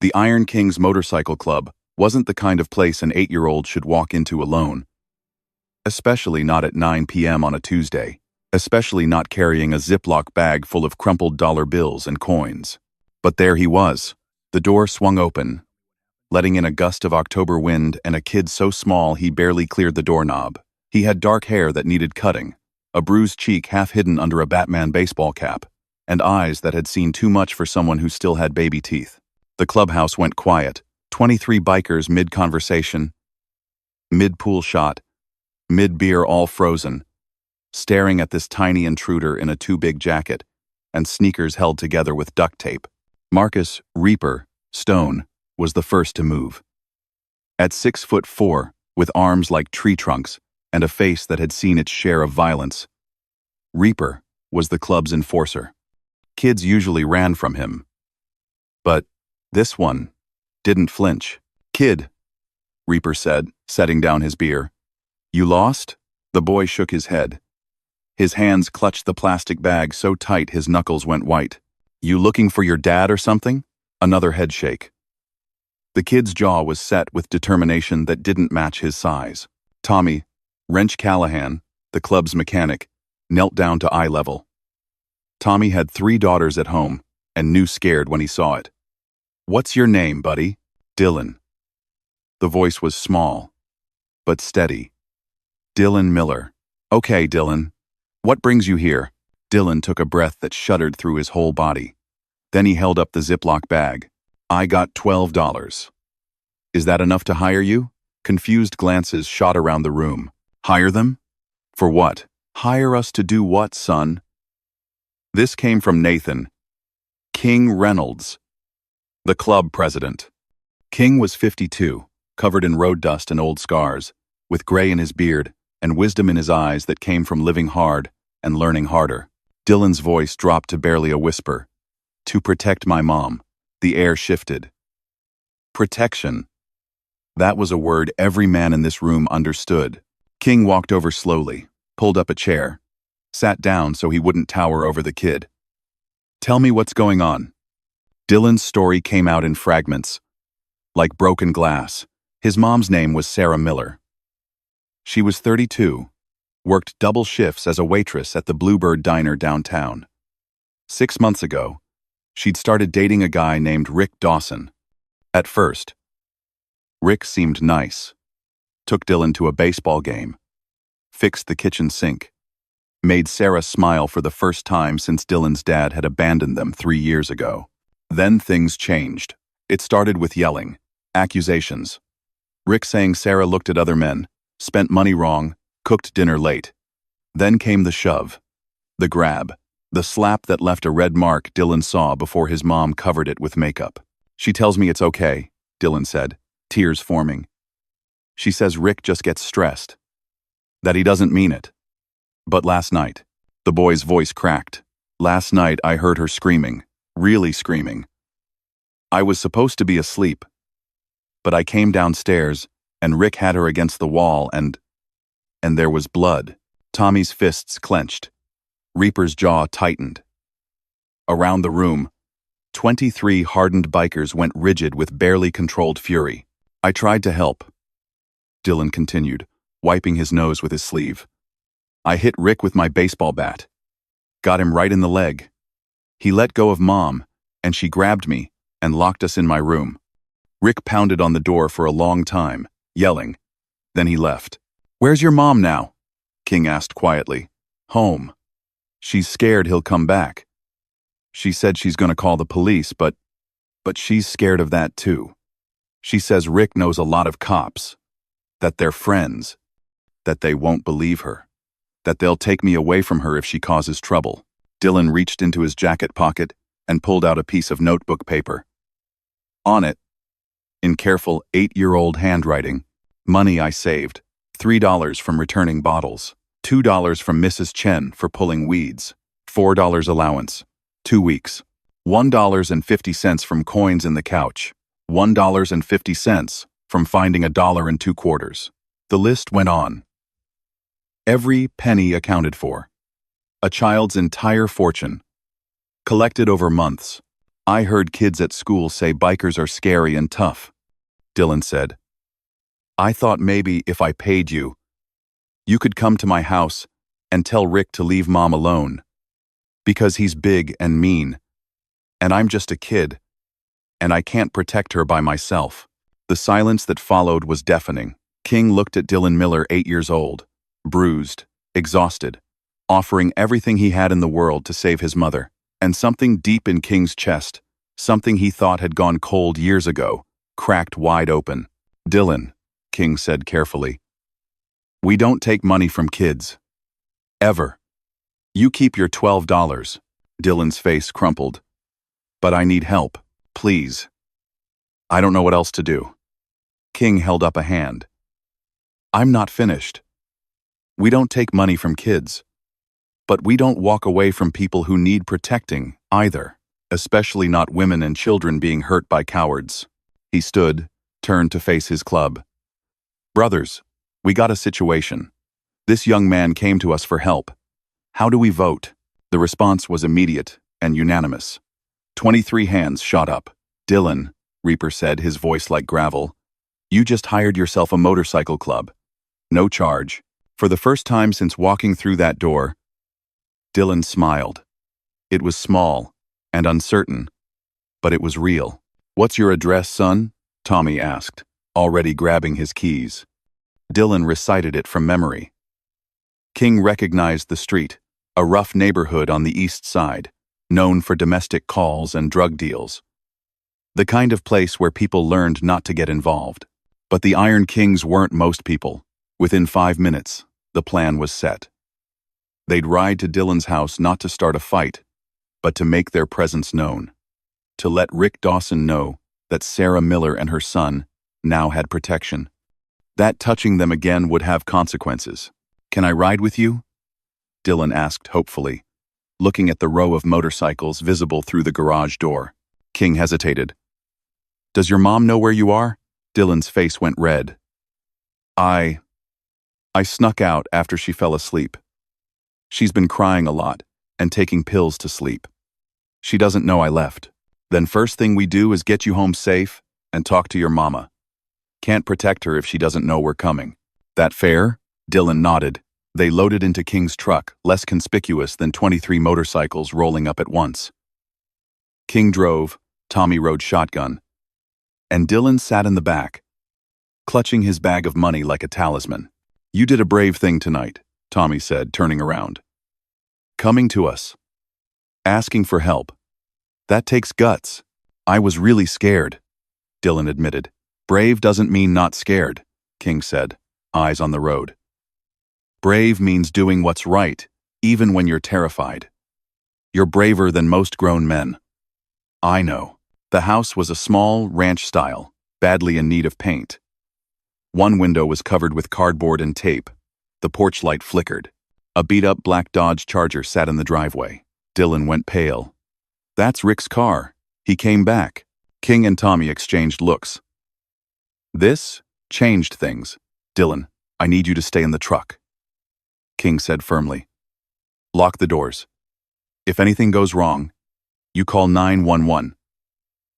The Iron King's Motorcycle Club wasn't the kind of place an 8-year-old should walk into alone, especially not at 9 p.m. on a Tuesday, especially not carrying a Ziploc bag full of crumpled dollar bills and coins. But there he was. The door swung open, letting in a gust of October wind and a kid so small he barely cleared the doorknob. He had dark hair that needed cutting, a bruised cheek half hidden under a Batman baseball cap, and eyes that had seen too much for someone who still had baby teeth. The clubhouse went quiet, 23 bikers mid-conversation, mid-pool shot, mid-beer all frozen, staring at this tiny intruder in a too-big jacket and sneakers held together with duct tape. Marcus Reaper Stone was the first to move. At 6'4", with arms like tree trunks and a face that had seen its share of violence, Reaper was the club's enforcer. Kids usually ran from him, but this one didn't flinch. "Kid," Reaper said, setting down his beer. "You lost?" The boy shook his head. His hands clutched the plastic bag so tight his knuckles went white. "You looking for your dad or something?" Another head shake. The kid's jaw was set with determination that didn't match his size. Tommy, Wrench Callahan, the club's mechanic, knelt down to eye level. Tommy had 3 daughters at home and knew scared when he saw it. "What's your name, buddy?" "Dylan." The voice was small, but steady. "Dylan Miller." "Okay, Dylan. What brings you here?" Dylan took a breath that shuddered through his whole body. Then he held up the Ziploc bag. "I got $12. "Is that enough to hire you?" Confused glances shot around the room. "Hire them? For what?" "Hire us to do what, son?" This came from Nathan King Reynolds, the club president. King was 52, covered in road dust and old scars, with gray in his beard and wisdom in his eyes that came from living hard and learning harder. Dylan's voice dropped to barely a whisper. "To protect my mom." The air shifted. Protection. That was a word every man in this room understood. King walked over slowly, pulled up a chair, sat down so he wouldn't tower over the kid. "Tell me what's going on." Dylan's story came out in fragments, like broken glass. His mom's name was Sarah Miller. She was 32, worked double shifts as a waitress at the Bluebird Diner downtown. 6 months ago, she'd started dating a guy named Rick Dawson. At first, Rick seemed nice, took Dylan to a baseball game, fixed the kitchen sink, made Sarah smile for the first time since Dylan's dad had abandoned them 3 years ago. Then things changed. It started with yelling, accusations. Rick saying Sarah looked at other men, spent money wrong, cooked dinner late. Then came the shove, the grab, the slap that left a red mark Dylan saw before his mom covered it with makeup. "She tells me it's okay," Dylan said, tears forming. "She says Rick just gets stressed, that he doesn't mean it. But last night," the boy's voice cracked. "Last night I heard her screaming, really screaming. I was supposed to be asleep, but I came downstairs and Rick had her against the wall and there was blood." Tommy's fists clenched. Reaper's jaw tightened. Around the room, 23 hardened bikers went rigid with barely controlled fury. "I tried to help," Dylan continued, wiping his nose with his sleeve. "I hit Rick with my baseball bat. Got him right in the leg. He let go of Mom, and she grabbed me and locked us in my room. Rick pounded on the door for a long time, yelling. Then he left. "Where's your mom now?" King asked quietly. "Home. She's scared he'll come back. She said she's gonna call the police, but she's scared of that too. She says Rick knows a lot of cops, that they're friends, that they won't believe her, that they'll take me away from her if she causes trouble." Dylan reached into his jacket pocket and pulled out a piece of notebook paper. On it, in careful 8-year-old handwriting, "Money I saved, $3 from returning bottles, $2 from Mrs. Chen for pulling weeds, $4 allowance, 2 weeks, $1.50 from coins in the couch, $1.50 from finding $1.02. The list went on. Every penny accounted for. A child's entire fortune. Collected over months. I heard kids at school say bikers are scary and tough, Dylan said. I thought maybe if I paid you, you could come to my house and tell Rick to leave Mom alone. Because he's big and mean, and I'm just a kid, and I can't protect her by myself. The silence that followed was deafening. King looked at Dylan Miller, 8 years old, bruised, exhausted, offering everything he had in the world to save his mother. And something deep in King's chest, something he thought had gone cold years ago, cracked wide open. Dylan, King said carefully, we don't take money from kids. Ever. You keep your $12. Dylan's face crumpled. But I need help, please. I don't know what else to do. King held up a hand. I'm not finished. We don't take money from kids. But we don't walk away from people who need protecting, either, especially not women and children being hurt by cowards. He stood, turned to face his club. Brothers, we got a situation. This young man came to us for help. How do we vote? The response was immediate and unanimous. 23 hands shot up. Dylan, Reaper said, his voice like gravel, you just hired yourself a motorcycle club. No charge. For the first time since walking through that door, Dylan smiled. It was small and uncertain, but it was real. What's your address, son? Tommy asked, already grabbing his keys. Dylan recited it from memory. King recognized the street, a rough neighborhood on the east side, known for domestic calls and drug deals. The kind of place where people learned not to get involved. But the Iron Kings weren't most people. Within 5 minutes, the plan was set. They'd ride to Dylan's house not to start a fight, but to make their presence known. To let Rick Dawson know that Sarah Miller and her son now had protection. That touching them again would have consequences. Can I ride with you? Dylan asked hopefully, looking at the row of motorcycles visible through the garage door. King hesitated. Does your mom know where you are? Dylan's face went red. I snuck out after she fell asleep. She's been crying a lot and taking pills to sleep. She doesn't know I left. Then first thing we do is get you home safe and talk to your mama. Can't protect her if she doesn't know we're coming. That fair? Dylan nodded. They loaded into King's truck, less conspicuous than 23 motorcycles rolling up at once. King drove, Tommy rode shotgun, and Dylan sat in the back, clutching his bag of money like a talisman. You did a brave thing tonight, Tommy said, turning around. Coming to us. Asking for help. That takes guts. I was really scared, Dylan admitted. Brave doesn't mean not scared, King said, eyes on the road. Brave means doing what's right, even when you're terrified. You're braver than most grown men. I know. The house was a small, ranch style, badly in need of paint. One window was covered with cardboard and tape. The porch light flickered. A beat-up black Dodge Charger sat in the driveway. Dylan went pale. That's Rick's car. He came back. King and Tommy exchanged looks. This changed things. Dylan, I need you to stay in the truck, King said firmly. Lock the doors. If anything goes wrong, you call 911.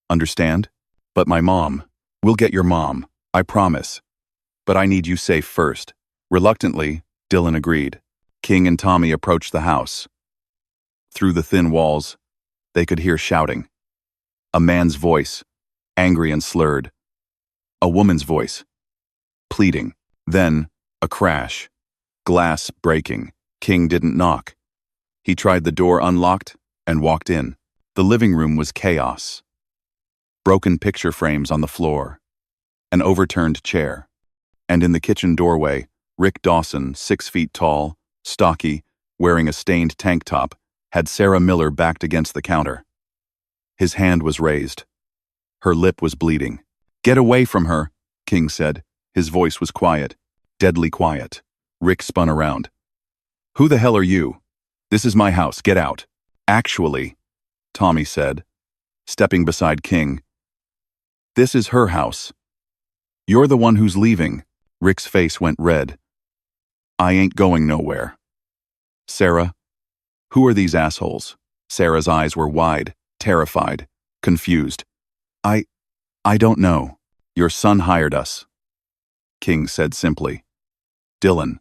Understand? But my mom. We'll get your mom, I promise. But I need you safe first. Reluctantly, Dylan agreed. King and Tommy approached the house. Through the thin walls, they could hear shouting. A man's voice, angry and slurred. A woman's voice, pleading. Then, a crash. Glass breaking. King didn't knock. He tried the door unlocked and walked in. The living room was chaos. Broken picture frames on the floor. An overturned chair. And in the kitchen doorway, Rick Dawson, 6 feet tall, stocky, wearing a stained tank top, had Sarah Miller backed against the counter. His hand was raised. Her lip was bleeding. Get away from her, King said. His voice was quiet, deadly quiet. Rick spun around. Who the hell are you? This is my house, get out. Actually, Tommy said, stepping beside King. This is her house. You're the one who's leaving. Rick's face went red. I ain't going nowhere. Sarah, who are these assholes? Sarah's eyes were wide, terrified. confused. I don't know. Your son hired us, King said simply. Dylan.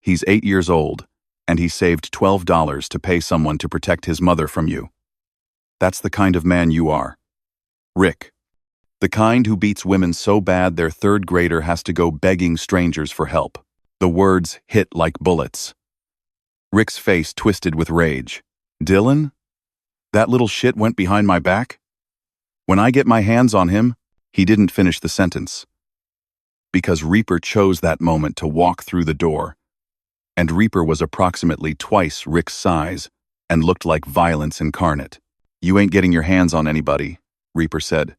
He's 8 years old, and he saved $12 to pay someone to protect his mother from you. That's the kind of man you are. Rick. The kind who beats women so bad their third grader has to go begging strangers for help. The words hit like bullets. Rick's face twisted with rage. Dylan? That little shit went behind my back? When I get my hands on him, he didn't finish the sentence. Because Reaper chose that moment to walk through the door. And Reaper was approximately twice Rick's size and looked like violence incarnate. You ain't getting your hands on anybody, Reaper said.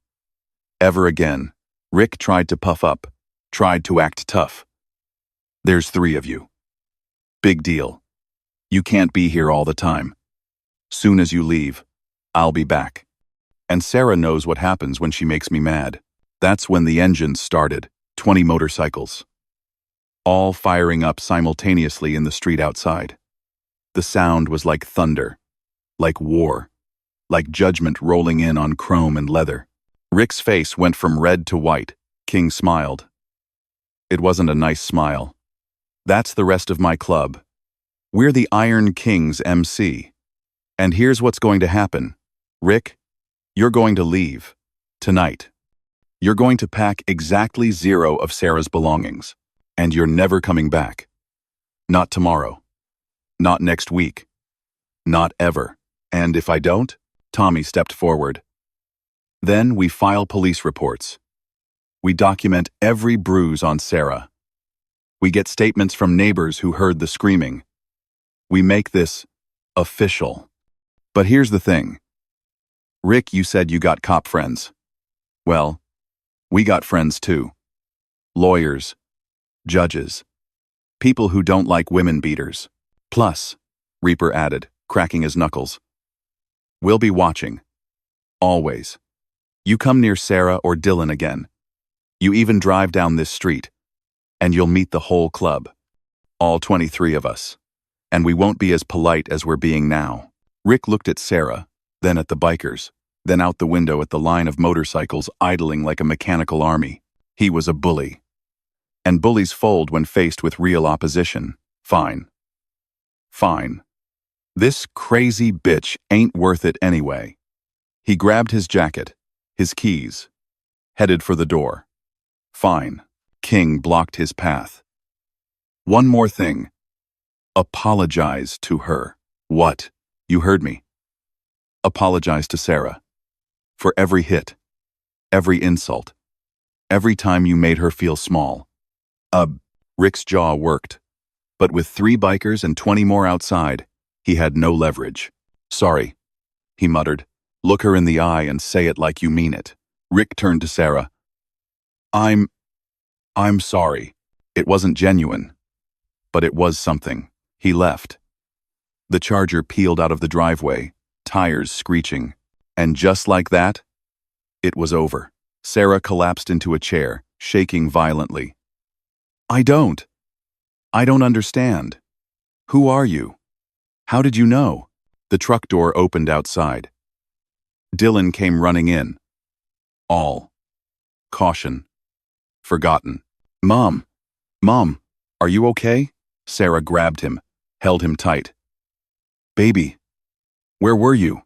Ever again. Rick tried to puff up, tried to act tough. There's 3 of you. Big deal. You can't be here all the time. Soon as you leave, I'll be back. And Sarah knows what happens when she makes me mad. That's when the engines started, 20 motorcycles. All firing up simultaneously in the street outside. The sound was like thunder, like war, like judgment rolling in on chrome and leather. Rick's face went from red to white. King smiled. It wasn't a nice smile. That's the rest of my club. We're the Iron King's MC. And here's what's going to happen. Rick, you're going to leave. Tonight. You're going to pack exactly 0 of Sarah's belongings. And you're never coming back. Not tomorrow. Not next week. Not ever. And if I don't? Tommy stepped forward. Then we file police reports. We document every bruise on Sarah. We get statements from neighbors who heard the screaming. We make this official. But here's the thing. Rick, you said you got cop friends. Well, we got friends too. Lawyers, judges, people who don't like women beaters. Plus, Reaper added, cracking his knuckles. We'll be watching. Always. You come near Sarah or Dylan again. You even drive down this street. And you'll meet the whole club. All 23 of us. And we won't be as polite as we're being now. Rick looked at Sarah, then at the bikers, then out the window at the line of motorcycles idling like a mechanical army. He was a bully. And bullies fold when faced with real opposition. Fine. Fine. This crazy bitch ain't worth it anyway. He grabbed his jacket, his keys, headed for the door. Fine. King blocked his path. One more thing. Apologize to her. What? You heard me. Apologize to Sarah. For every hit. Every insult. Every time you made her feel small. Rick's jaw worked. But with 3 bikers and 20 more outside, he had no leverage. Sorry, he muttered. Look her in the eye and say it like you mean it. Rick turned to Sarah. I'm sorry. It wasn't genuine. But it was something. He left. The Charger peeled out of the driveway, tires screeching. And just like that, it was over. Sarah collapsed into a chair, shaking violently. I don't understand. Who are you? How did you know? The truck door opened outside. Dylan came running in. All. Caution. Forgotten. Mom, are you okay? Sarah grabbed him, held him tight. Baby, where were you?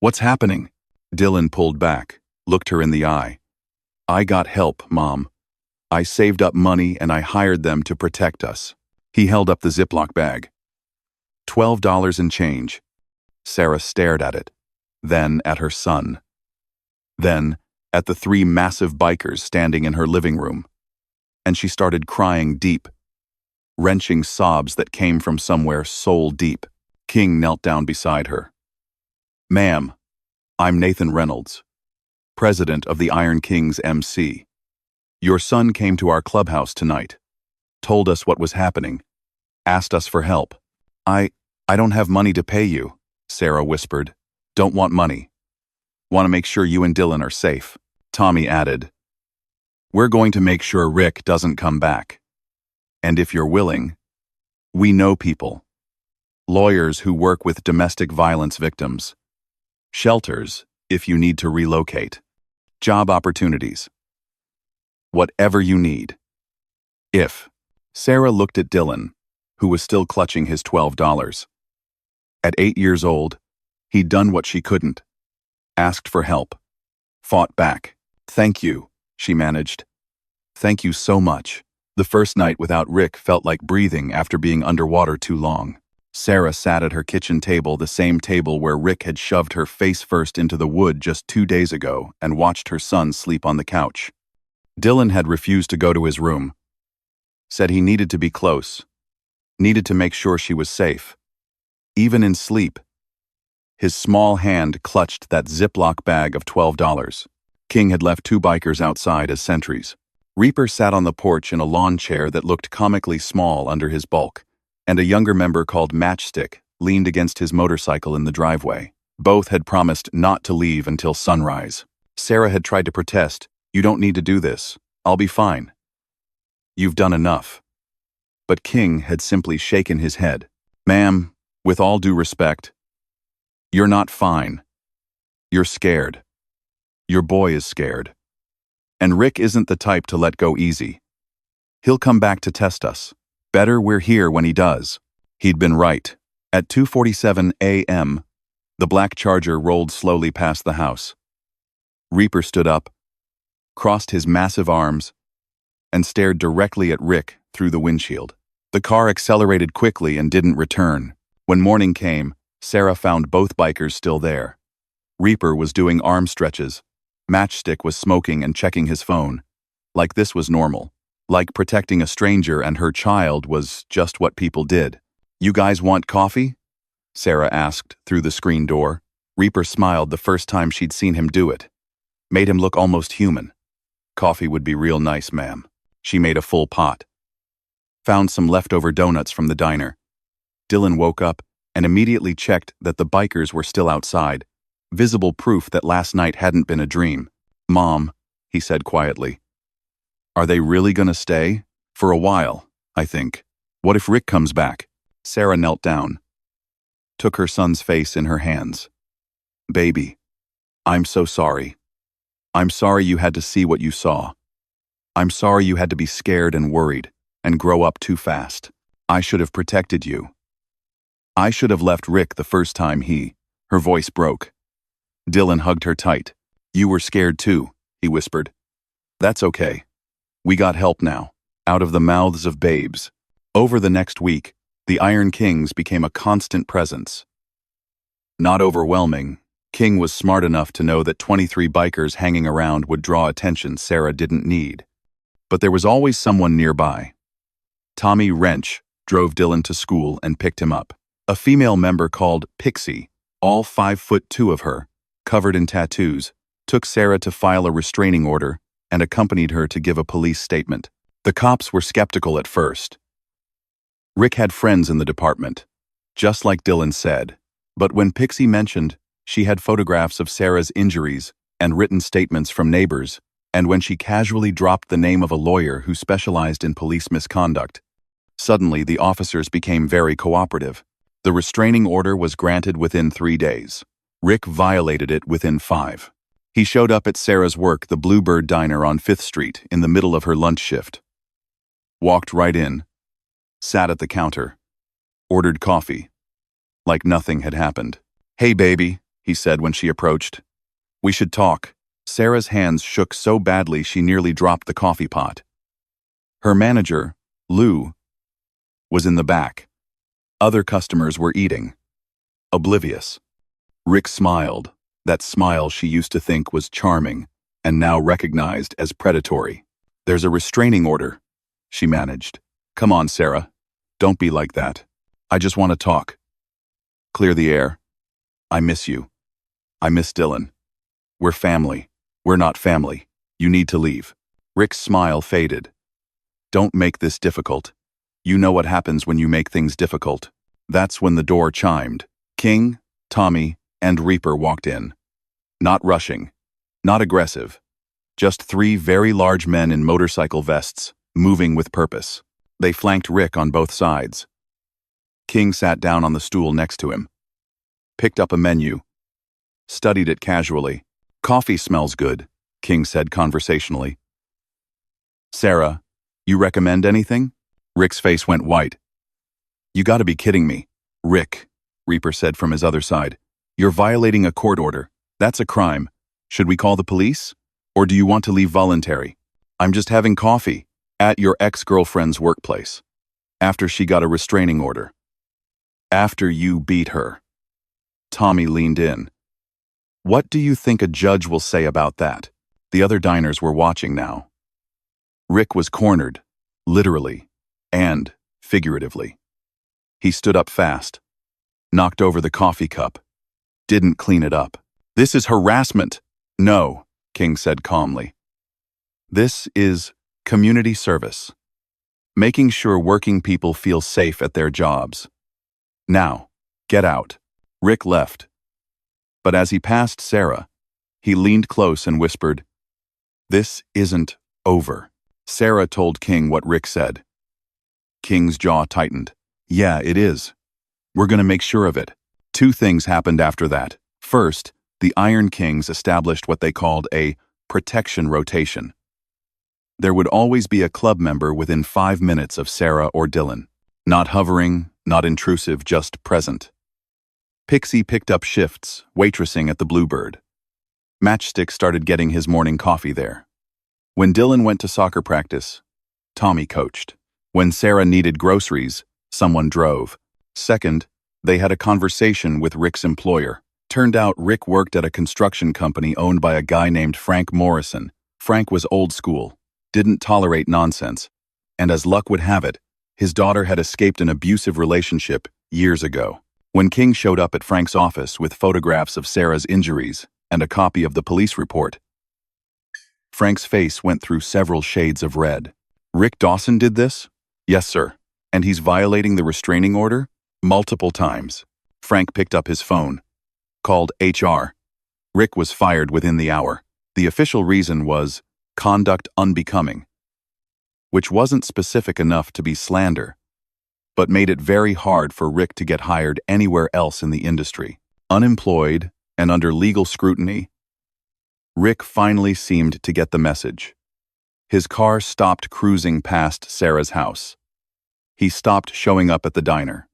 What's happening? Dylan pulled back, looked her in the eye. I got help, Mom. I saved up money and I hired them to protect us. He held up the Ziploc bag. $12 in change. Sarah stared at it, then at her son. Then at the 3 massive bikers standing in her living room. And she started crying deep, wrenching sobs that came from somewhere soul deep. King knelt down beside her. Ma'am, I'm Nathan Reynolds, president of the Iron King's MC. Your son came to our clubhouse tonight, told us what was happening, asked us for help. I don't have money to pay you, Sarah whispered. Don't want money. Want to make sure you and Dylan are safe. Tommy added, we're going to make sure Rick doesn't come back. And if you're willing, we know people. Lawyers who work with domestic violence victims. Shelters if you need to relocate. Job opportunities. Whatever you need. If. Sarah looked at Dylan, who was still clutching his $12. At 8 years old, he'd done what she couldn't. Asked for help. Fought back. Thank you, she managed. Thank you so much. The first night without Rick felt like breathing after being underwater too long. Sarah sat at her kitchen table, the same table where Rick had shoved her face first into the wood just 2 days ago, and watched her son sleep on the couch. Dylan had refused to go to his room. Said he needed to be close. Needed to make sure she was safe. Even in sleep. His small hand clutched that Ziploc bag of $12. King had left 2 bikers outside as sentries. Reaper sat on the porch in a lawn chair that looked comically small under his bulk, and a younger member called Matchstick leaned against his motorcycle in the driveway. Both had promised not to leave until sunrise. Sarah had tried to protest, "You don't need to do this. I'll be fine. You've done enough." But King had simply shaken his head. "Ma'am, with all due respect, you're not fine. You're scared. Your boy is scared. And Rick isn't the type to let go easy. He'll come back to test us. Better we're here when he does." He'd been right. At 2:47 a.m., the black Charger rolled slowly past the house. Reaper stood up, crossed his massive arms, and stared directly at Rick through the windshield. The car accelerated quickly and didn't return. When morning came, Sarah found both bikers still there. Reaper was doing arm stretches. Matchstick was smoking and checking his phone. Like this was normal. Like protecting a stranger and her child was just what people did. "You guys want coffee?" Sarah asked through the screen door. Reaper smiled the first time she'd seen him do it. Made him look almost human. "Coffee would be real nice, ma'am." She made a full pot. Found some leftover donuts from the diner. Dylan woke up and immediately checked that the bikers were still outside. Visible proof that last night hadn't been a dream. "Mom," he said quietly. "Are they really gonna stay? For a while, I think. What if Rick comes back?" Sarah knelt down. Took her son's face in her hands. "Baby, I'm so sorry. I'm sorry you had to see what you saw. I'm sorry you had to be scared and worried and grow up too fast. I should have protected you. I should have left Rick the first time he..." Her voice broke. Dylan hugged her tight. "You were scared too," he whispered. "That's okay. We got help now." Out of the mouths of babes. Over the next week, the Iron Kings became a constant presence. Not overwhelming, King was smart enough to know that 23 bikers hanging around would draw attention Sarah didn't need. But there was always someone nearby. Tommy Wrench drove Dylan to school and picked him up. A female member called Pixie, all 5'2" of her, covered in tattoos, took Sarah to file a restraining order and accompanied her to give a police statement. The cops were skeptical at first. Rick had friends in the department, just like Dylan said, but when Pixie mentioned she had photographs of Sarah's injuries and written statements from neighbors, and when she casually dropped the name of a lawyer who specialized in police misconduct, suddenly the officers became very cooperative. The restraining order was granted within 3 days. Rick violated it within 5. He showed up at Sarah's work, the Bluebird Diner on 5th Street, in the middle of her lunch shift. Walked right in, sat at the counter, ordered coffee, like nothing had happened. "Hey, baby," he said when she approached. "We should talk." Sarah's hands shook so badly she nearly dropped the coffee pot. Her manager, Lou, was in the back. Other customers were eating. Oblivious. Rick smiled, that smile she used to think was charming, and now recognized as predatory. "There's a restraining order," she managed. "Come on, Sarah. Don't be like that. I just want to talk. Clear the air. I miss you. I miss Dylan. We're family. We're not family. You need to leave." Rick's smile faded. "Don't make this difficult. You know what happens when you make things difficult." That's when the door chimed. King, Tommy, and Reaper walked in. Not rushing. Not aggressive. Just 3 very large men in motorcycle vests, moving with purpose. They flanked Rick on both sides. King sat down on the stool next to him. Picked up a menu. studied it casually. Coffee smells good, King said conversationally. Sarah, you recommend anything? Rick's face went white. You gotta be kidding me. Rick, Reaper said from his other side. You're violating a court order. That's a crime. Should we call the police? Or do you want to leave voluntary? I'm just having coffee at your ex-girlfriend's workplace. After she got a restraining order. After you beat her. Tommy leaned in. What do you think a judge will say about that? The other diners were watching now. Rick was cornered, literally and figuratively. He stood up fast, knocked over the coffee cup, didn't clean it up. This is harassment. No, King said calmly. This is community service. Making sure working people feel safe at their jobs. Now, get out. Rick left. But as he passed Sarah, he leaned close and whispered, This isn't over. Sarah told King what Rick said. King's jaw tightened. Yeah, it is. We're gonna make sure of it. Two things happened after that. First, the Iron Kings established what they called a protection rotation. There would always be a club member within 5 minutes of Sarah or Dylan. Not hovering, not intrusive, just present. Pixie picked up shifts, waitressing at the Bluebird. Matchstick started getting his morning coffee there. When Dylan went to soccer practice, Tommy coached. When Sarah needed groceries, someone drove. Second, they had a conversation with Rick's employer. Turned out Rick worked at a construction company owned by a guy named Frank Morrison. Frank was old school, didn't tolerate nonsense, and as luck would have it, his daughter had escaped an abusive relationship years ago. When King showed up at Frank's office with photographs of Sarah's injuries and a copy of the police report, Frank's face went through several shades of red. Rick Dawson did this? Yes, sir. And he's violating the restraining order? Multiple times. Frank picked up his phone, called HR. Rick was fired within the hour. The official reason was conduct unbecoming, which wasn't specific enough to be slander, but made it very hard for Rick to get hired anywhere else in the industry. Unemployed and under legal scrutiny, Rick finally seemed to get the message. His car stopped cruising past Sarah's house. He stopped showing up at the diner.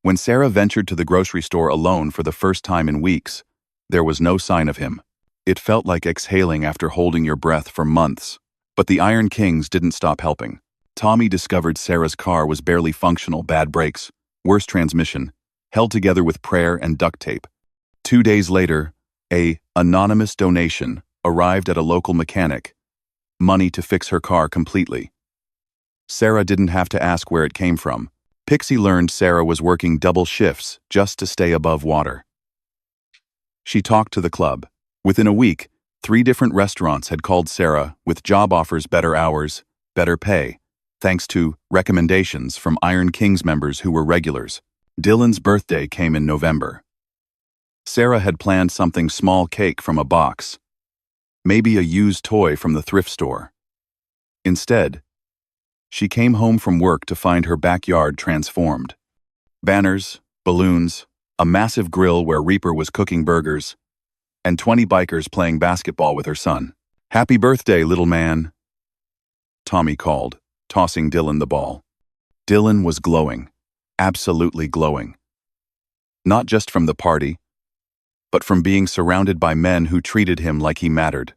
When Sarah ventured to the grocery store alone for the first time in weeks, there was no sign of him. It felt like exhaling after holding your breath for months. But the Iron Kings didn't stop helping. Tommy discovered Sarah's car was barely functional, bad brakes, worse transmission, held together with prayer and duct tape. 2 days later, an anonymous donation arrived at a local mechanic, money to fix her car completely. Sarah didn't have to ask where it came from. Pixie learned Sarah was working double shifts just to stay above water. She talked to the club. Within a week, 3 different restaurants had called Sarah with job offers, better hours, better pay, thanks to recommendations from Iron Kings members who were regulars. Dylan's birthday came in November. Sarah had planned something small, cake from a box, maybe a used toy from the thrift store. Instead, she came home from work to find her backyard transformed. Banners, balloons, a massive grill where Reaper was cooking burgers, and 20 bikers playing basketball with her son. Happy birthday, little man, Tommy called, tossing Dylan the ball. Dylan was glowing, absolutely glowing. Not just from the party, but from being surrounded by men who treated him like he mattered,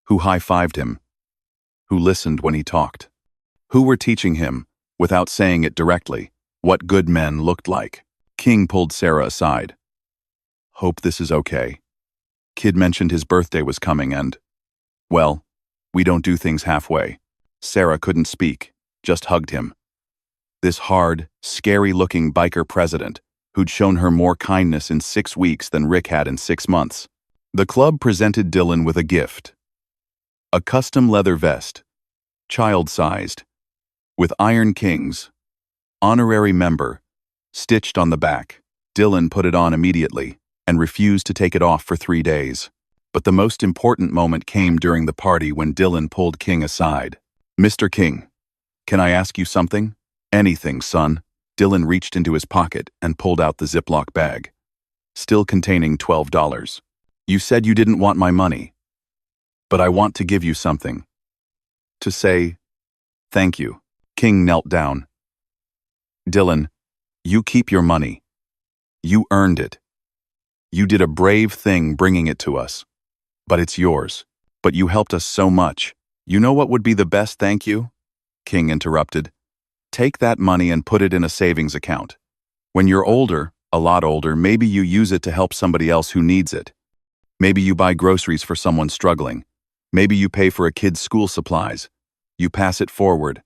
who high-fived him, who listened when he talked, who were teaching him, without saying it directly, what good men looked like. King pulled Sarah aside. Hope this is okay. Kid mentioned his birthday was coming and, well, we don't do things halfway. Sarah couldn't speak, just hugged him. This hard, scary-looking biker president who'd shown her more kindness in 6 weeks than Rick had in 6 months. The club presented Dylan with a gift. A custom leather vest, child-sized, with Iron Kings, honorary member, stitched on the back. Dylan put it on immediately and refused to take it off for 3 days. But the most important moment came during the party when Dylan pulled King aside. Mr. King, can I ask you something? Anything, son. Dylan reached into his pocket and pulled out the Ziploc bag, still containing $12. You said you didn't want my money, but I want to give you something. To say, thank you. King knelt down. Dylan, you keep your money. You earned it. You did a brave thing bringing it to us. But it's yours. But you helped us so much. You know what would be the best thank you? King interrupted. Take that money and put it in a savings account. When you're older, a lot older, maybe you use it to help somebody else who needs it. Maybe you buy groceries for someone struggling. Maybe you pay for a kid's school supplies. You pass it forward.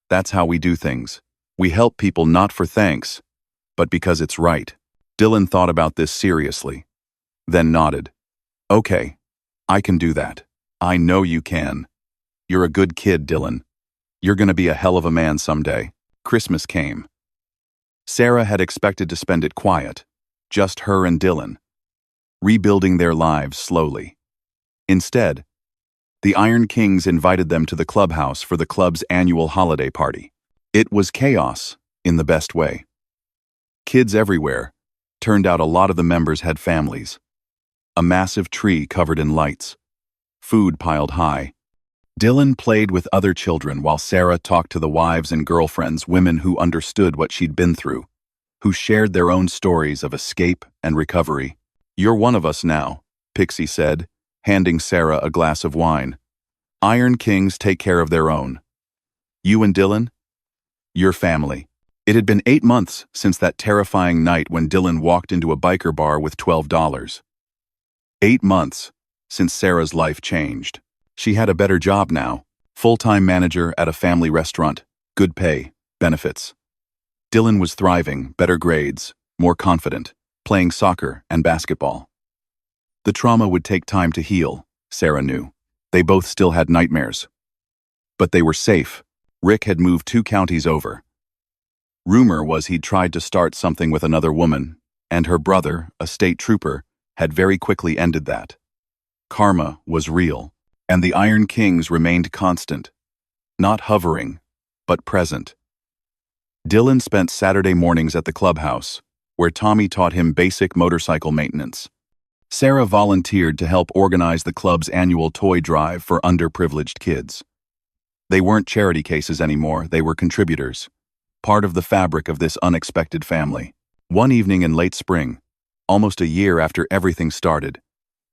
That's how we do things. We help people not for thanks, but because it's right. Dylan thought about this seriously, then nodded. Okay, I can do that. I know you can. You're a good kid, Dylan. You're gonna be a hell of a man someday. Christmas came. Sarah had expected to spend it quiet, just her and Dylan, rebuilding their lives slowly. Instead, the Iron Kings invited them to the clubhouse for the club's annual holiday party. It was chaos, in the best way. Kids everywhere. Turned out a lot of the members had families. A massive tree covered in lights. Food piled high. Dylan played with other children while Sarah talked to the wives and girlfriends, women who understood what she'd been through, who shared their own stories of escape and recovery. You're one of us now, Pixie said, handing Sarah a glass of wine. Iron Kings take care of their own. You and Dylan? Your family. It had been 8 months since that terrifying night when Dylan walked into a biker bar with $12. 8 months since Sarah's life changed. She had a better job now, full-time manager at a family restaurant, good pay, benefits. Dylan was thriving, better grades, more confident, playing soccer and basketball. The trauma would take time to heal, Sarah knew. They both still had nightmares. But they were safe. Rick had moved 2 counties over. Rumor was he'd tried to start something with another woman, and her brother, a state trooper, had very quickly ended that. Karma was real, and the Iron Kings remained constant, not hovering, but present. Dylan spent Saturday mornings at the clubhouse, where Tommy taught him basic motorcycle maintenance. Sarah volunteered to help organize the club's annual toy drive for underprivileged kids. They weren't charity cases anymore, they were contributors, part of the fabric of this unexpected family. One evening in late spring, almost a year after everything started,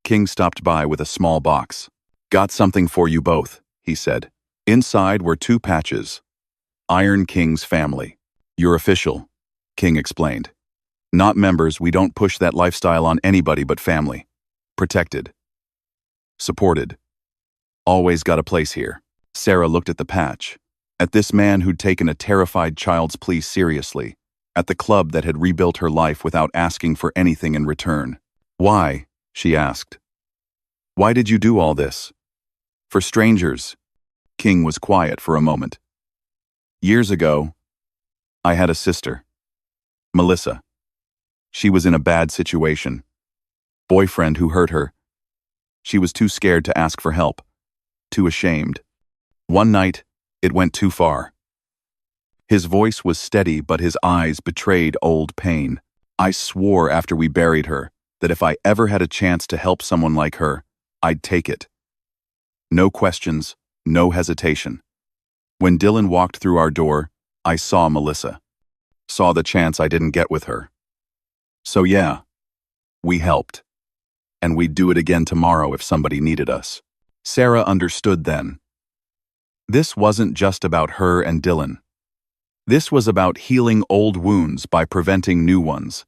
King stopped by with a small box. Got something for you both, he said. Inside were 2 patches. Iron King's family. You're official, King explained. Not members, we don't push that lifestyle on anybody but family. Protected. Supported. Always got a place here. Sarah looked at the patch, at this man who'd taken a terrified child's plea seriously, at the club that had rebuilt her life without asking for anything in return. Why? She asked. Why did you do all this? For strangers. King was quiet for a moment. Years ago, I had a sister, Melissa. She was in a bad situation. Boyfriend who hurt her. She was too scared to ask for help, too ashamed. One night, it went too far. His voice was steady, but his eyes betrayed old pain. I swore after we buried her that if I ever had a chance to help someone like her, I'd take it. No questions, no hesitation. When Dylan walked through our door, I saw Melissa. Saw the chance I didn't get with her. So yeah, we helped. And we'd do it again tomorrow if somebody needed us. Sarah understood then. This wasn't just about her and Dylan. This was about healing old wounds by preventing new ones.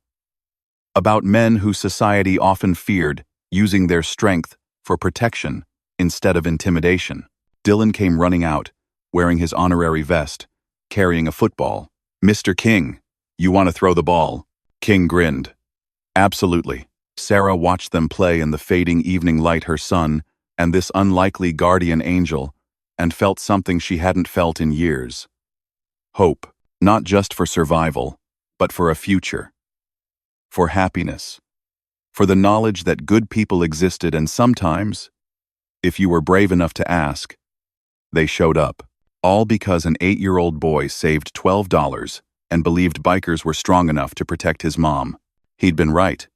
About men who society often feared, using their strength for protection instead of intimidation. Dylan came running out, wearing his honorary vest, carrying a football. Mr. King, you want to throw the ball? King grinned. Absolutely. Sarah watched them play in the fading evening light, her son, and this unlikely guardian angel, and felt something she hadn't felt in years. Hope, not just for survival, but for a future. For happiness. For the knowledge that good people existed, and sometimes, if you were brave enough to ask, they showed up. All because an 8-year-old boy saved $12 and believed bikers were strong enough to protect his mom. He'd been right.